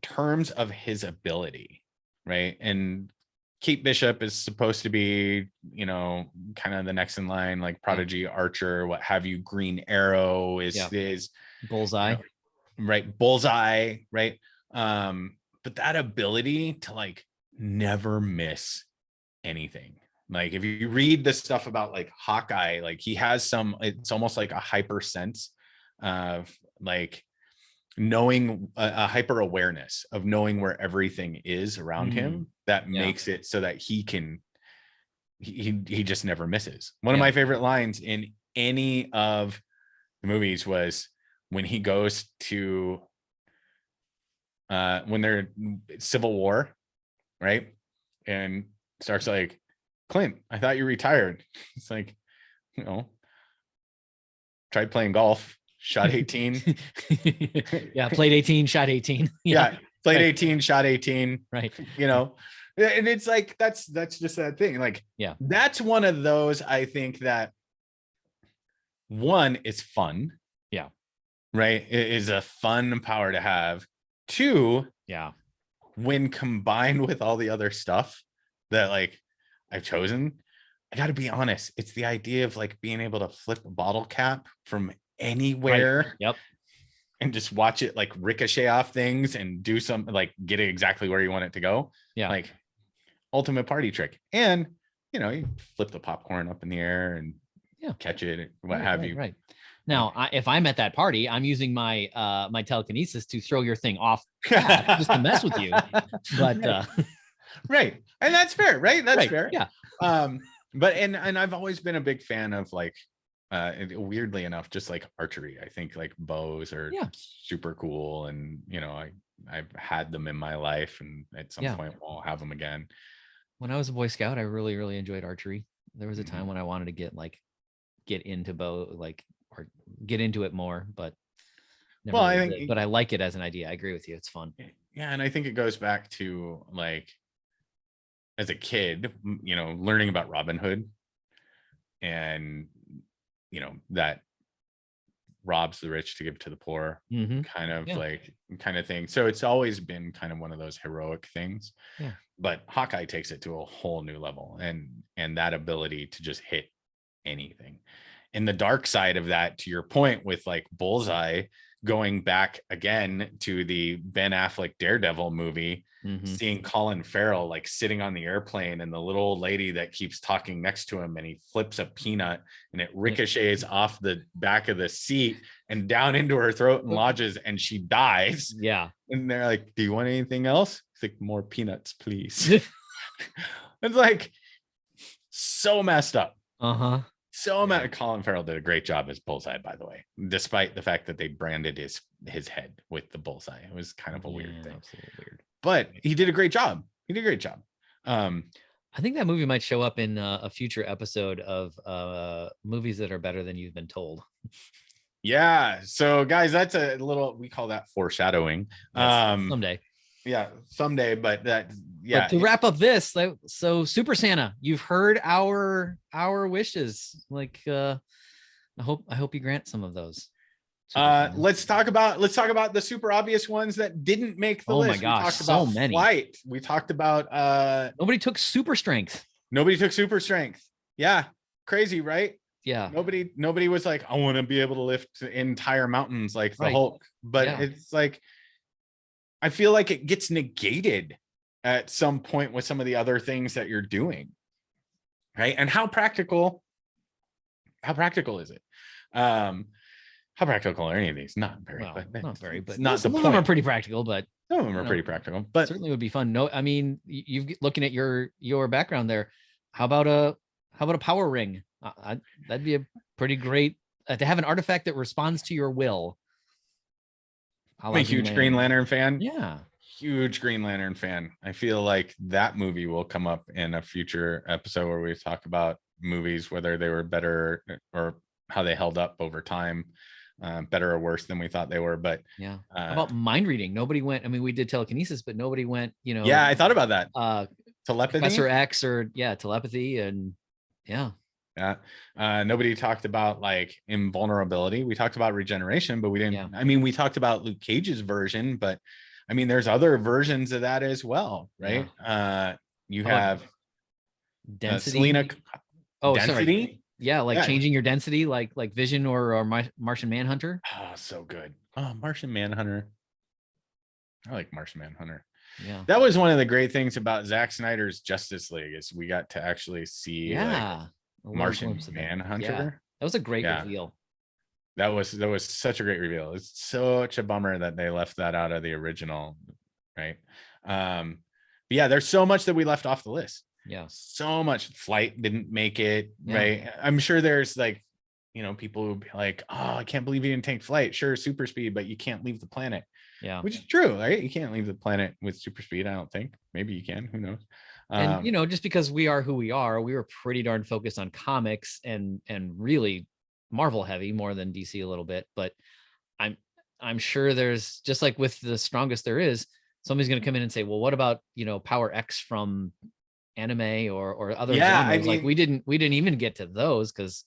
terms of his ability, right, and Kate Bishop is supposed to be, kind of the next in line, like Prodigy, Archer, what have you. Green Arrow is Bullseye, right? Bullseye, right? But that ability to never miss anything. If you read the stuff about Hawkeye, he has it's almost like a hyper sense of knowing a hyper awareness of knowing where everything is around him that makes it so that he just never misses. One of my favorite lines in any of the movies was when he goes to when they're Civil War, right? And Stark's like, Clint, I thought you retired. It's tried playing golf. shot 18. Yeah, played 18, shot 18. Yeah, played right. 18, shot 18. Right. You know, and it's like that's just that thing. Like, Yeah, that's one of those, I think, that one is fun. Yeah. Right. It is a fun power to have. Two, yeah, when combined with all the other stuff that like I've chosen, I got to be honest, it's the idea of like being able to flip a bottle cap from anywhere. Right. Yep. And just watch it like ricochet off things and do something like get it exactly where you want it to go. Yeah. Like ultimate party trick. And you flip the popcorn up in the air and catch it, what have you. Right. Now, if I'm at that party, I'm using my my telekinesis to throw your thing off just to mess with you. But right. And that's fair, right? That's fair. Yeah. But and I've always been a big fan of like weirdly enough, just like archery. I think like bows are super cool, and I've had them in my life, and at some point I'll have them again. When I was a Boy Scout, I really enjoyed archery. There was a time when I wanted to get into bow, or get into it more, but never really did. But I like it as an idea. I agree with you. It's fun. Yeah, and I think it goes back to like as a kid, learning about Robin Hood, and that robs the rich to give to the poor, kind of thing. So it's always been kind of one of those heroic things. Yeah. But Hawkeye takes it to a whole new level, and that ability to just hit anything. And the dark side of that, to your point, with like Bullseye, going back again to the Ben Affleck Daredevil movie, seeing Colin Farrell like sitting on the airplane, and the little old lady that keeps talking next to him, and he flips a peanut and it ricochets off the back of the seat and down into her throat and lodges, and she dies. Yeah. And they're like, do you want anything else? It's like, more peanuts, please. It's like so messed up. So Colin Farrell did a great job as Bullseye, by the way, despite the fact that they branded his head with the bullseye. It was kind of a weird thing. Absolutely weird. But he did a great job. I think that movie might show up in a future episode of movies that are better than you've been told. Yeah. So guys, that's a little, we call that foreshadowing. Yes, someday. Yeah, someday. But that, But to wrap up this, so Super Santa, you've heard our wishes. Like, I hope you grant some of those. Let's talk about the super obvious ones that didn't make the list. My gosh, we talked about so many. Flight. We talked about nobody took super strength. Yeah, crazy, right? Yeah. Nobody was like, I want to be able to lift entire mountains like the Hulk. But it's like, I feel like it gets negated at some point with some of the other things that you're doing, right? And how practical is it? How practical are any of these? Not very. Well, not very, but not some of them are pretty practical. But some of them are pretty practical. But certainly would be fun. No, I mean, you looking at your background there. How about a power ring? That'd be a pretty great to have an artifact that responds to your will. I'm a huge Green Lantern fan. Yeah. Huge Green Lantern fan. I feel like that movie will come up in a future episode where we talk about movies, whether they were better or how they held up over time, better or worse than we thought they were. But how about mind reading? Nobody went. I mean, we did telekinesis, but nobody went. Yeah, I thought about that. Telepathy, Professor X, or telepathy, and nobody talked about like invulnerability. We talked about regeneration, but we didn't. I mean, we talked about Luke Cage's version, but I mean, there's other versions of that as well, right? You have density. Selena. Density. Sorry. Yeah, changing your density, like Vision or Martian Manhunter. Oh, so good. Oh, Martian Manhunter. I like Martian Manhunter. Yeah, that was one of the great things about Zack Snyder's Justice League is we got to actually see Martian Manhunter. Yeah. That was a great reveal. That was such a great reveal. It's such a bummer that they left that out of the original, right? But yeah, there's so much that we left off the list. Yeah, so much. Flight didn't make it, right? I'm sure there's like, people who be like, oh, I can't believe you didn't take flight. Sure, super speed, but you can't leave the planet. Yeah, which is true, right? You can't leave the planet with super speed. I don't think. Maybe you can. Who knows? And just because we are who we are, we were pretty darn focused on comics and really Marvel heavy more than DC a little bit, but I'm I'm sure there's, just like with the strongest there is, somebody's going to come in and say, well, what about, Power X from anime or other Yeah, I genres? Like mean, we didn't even get to those because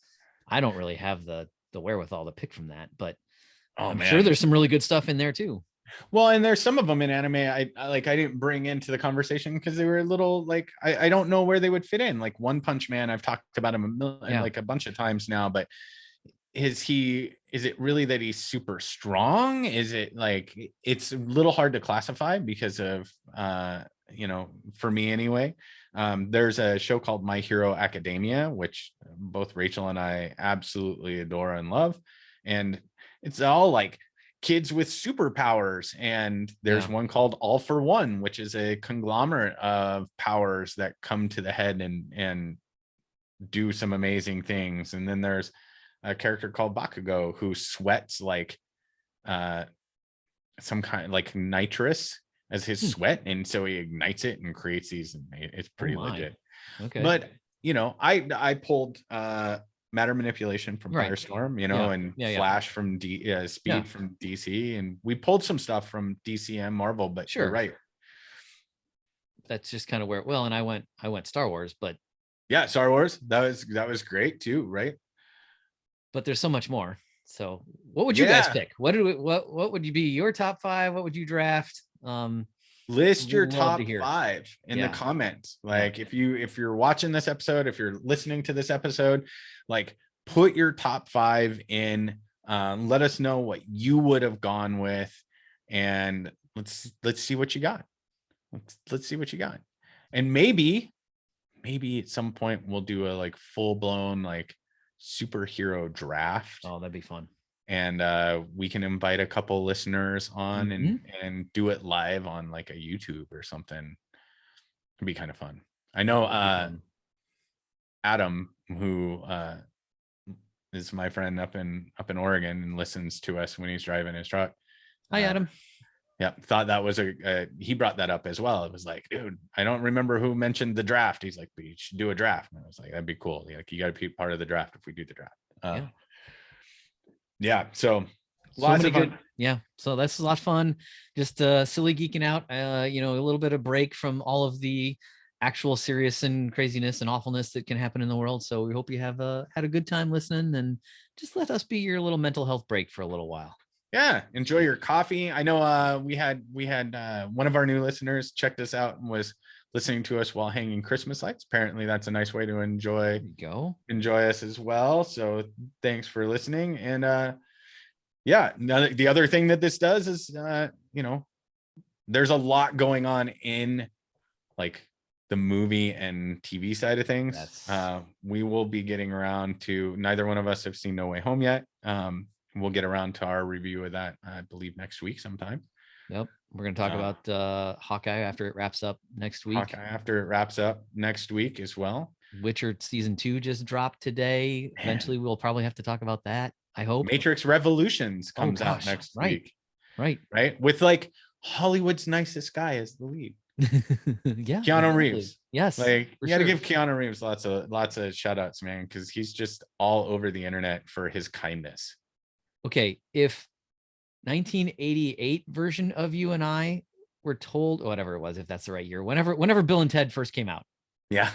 I don't really have the wherewithal to pick from that, but oh I'm sure man. there's some really good stuff in there too. Well, and there's some of them in anime I didn't bring into the conversation because they were a little like I don't know where they would fit in. Like One Punch Man, I've talked about him Yeah. like a bunch of times now, but is it really that he's super strong? Is it like it's a little hard to classify because of for me anyway. There's a show called My Hero Academia, which both Rachel and I absolutely adore and love, and it's all like kids with superpowers. And there's Yeah. one called All for One, which is a conglomerate of powers that come to the head and do some amazing things. And then there's a character called Bakugo who sweats like some kind of like nitrous as his Hmm. sweat, and so he ignites it and creates these, and it's Oh pretty my. legit. Okay. But I pulled matter manipulation from Right. Firestorm, Yeah. and Yeah. Yeah. Flash from Yeah. Speed from DC, and we pulled some stuff from DC and Marvel. But Sure. you're right. That's just kind of where, well, and I went Star Wars, but Yeah, Star Wars, that was great too, right? there's so much more. So what would you guys Yeah, pick? What would you be your top 5? What would you draft? list Would your love to top hear. 5 in the Yeah. comments. Yeah. Like if you're watching this episode, if you're listening to this episode, like put your top 5 in. Let us know what you would have gone with, and let's see what you got. Let's see what you got. And maybe at some point we'll do a like full blown like superhero draft, Oh, that'd be fun. and we can invite a couple listeners on and do it live on like a YouTube or something. It'd be kind of fun. I know Adam, who is my friend up in Oregon and listens to us when he's driving his truck. Hi, Adam. Yeah, thought that was he brought that up as well. It was like, dude, I don't remember who mentioned the draft. He's like, but you should do a draft. And I was like, that'd be cool. Like, you got to be part of the draft if we do the draft. Yeah. So lots of fun. Yeah. So that's a lot of fun. Just silly geeking out. A little bit of break from all of the actual serious and craziness and awfulness that can happen in the world. So we hope you have had a good time listening, and just let us be your little mental health break for a little while. Yeah, enjoy your coffee. I know we had one of our new listeners checked us out and was listening to us while hanging Christmas lights. Apparently that's a nice way to enjoy us as well. So thanks for listening. And yeah, the other thing that this does is there's a lot going on in like the movie and TV side of things. We will be getting around to, neither one of us have seen No Way Home yet. We'll get around to our review of that, I believe, next week sometime. Yep. We're going to talk about Hawkeye after it wraps up next week. Hawkeye after it wraps up next week as well. Witcher season 2 just dropped today. Man. Eventually we'll probably have to talk about that, I hope. Matrix Revolutions comes out next week. Right. With like Hollywood's nicest guy as the lead. Yeah. Keanu Reeves. Yes. Like you got to give Keanu Reeves lots of shout outs, man, because he's just all over the internet for his kindness. Okay, if 1988 version of You and I were told, whatever it was, if that's the right year, whenever Bill and Ted first came out. Yeah.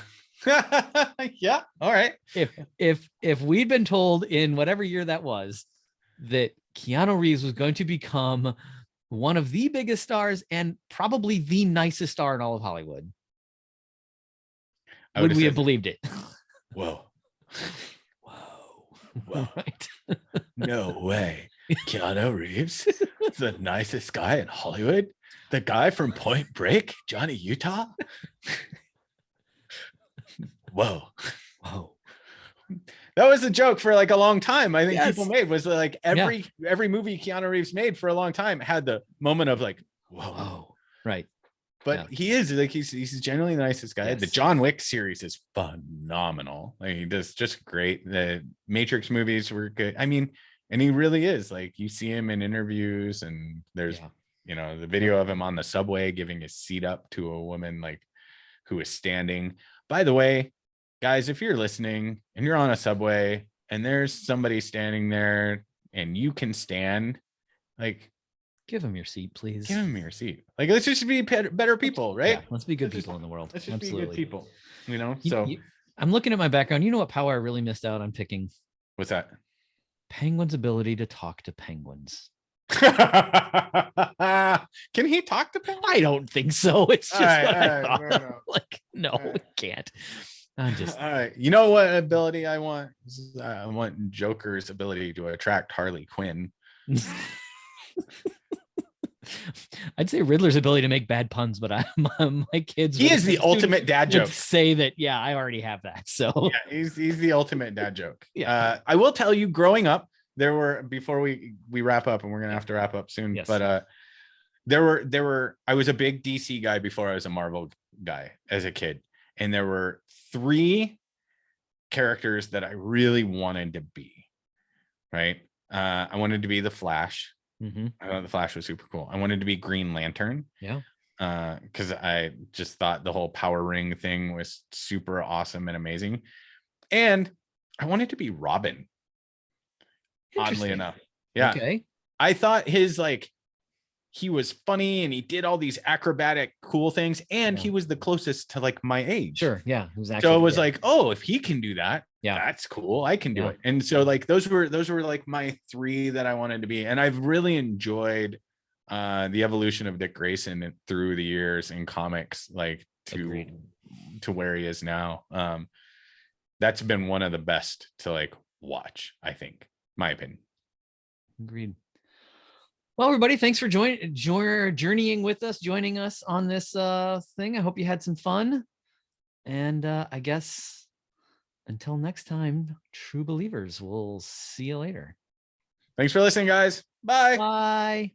Yeah. All right. If we'd been told in whatever year that was that Keanu Reeves was going to become one of the biggest stars and probably the nicest star in all of Hollywood, would we have believed it? Whoa. Right. No way. Keanu Reeves, the nicest guy in Hollywood, the guy from Point Break, Johnny Utah. Whoa. That was a joke for like a long time. I think people made was like every movie Keanu Reeves made for a long time had the moment of like, whoa. Right. But he is like, he's generally the nicest guy. Yes. The John Wick series is phenomenal. Like, he does just great. The Matrix movies were good. I mean, and he really is, like, you see him in interviews, and there's the video of him on the subway giving his seat up to a woman like who is standing. By the way, guys, if you're listening and you're on a subway and there's somebody standing there and you can stand, like, Give him your seat, please. give him your seat. Like, let's just be better people, right? Yeah, let's be good people in the world. Let's just Absolutely. be good people, you know? So I'm looking at my background. You know what power I really missed out on picking? what's that? Penguin's ability to talk to penguins. Can he talk to penguins? I don't think so. It's just right, what I right, thought. no. Like, no, it can't. I'm just all right. You know what ability I want? I want Joker's ability to attract Harley Quinn. I'd say Riddler's ability to make bad puns, but my kids. He is the ultimate dad joke. Say that, yeah, I already have that. So yeah, he's the ultimate dad joke. Yeah. I will tell you, growing up, there were, before we wrap up, and we're gonna have to wrap up soon. Yes. But there were. I was a big DC guy before I was a Marvel guy as a kid, and there were 3 characters that I really wanted to be. Right. I wanted to be the Flash. Mm-hmm. I thought the Flash was super cool. I wanted to be Green Lantern. Yeah. Because I just thought the whole power ring thing was super awesome and amazing. And I wanted to be Robin. Oddly enough. Yeah. Okay. I thought he was funny and he did all these acrobatic cool things, and he was the closest to like my age. Sure. Yeah. So it was like, oh, if he can do that, yeah, that's cool. I can do it. And so like those were like my 3 that I wanted to be. And I've really enjoyed the evolution of Dick Grayson through the years in comics, like to where he is now. That's been one of the best to like watch, I think, my opinion. Agreed. Well, everybody, thanks for journeying with us, joining us on this thing. I hope you had some fun. And I guess until next time, true believers, we'll see you later. Thanks for listening, guys. Bye. Bye.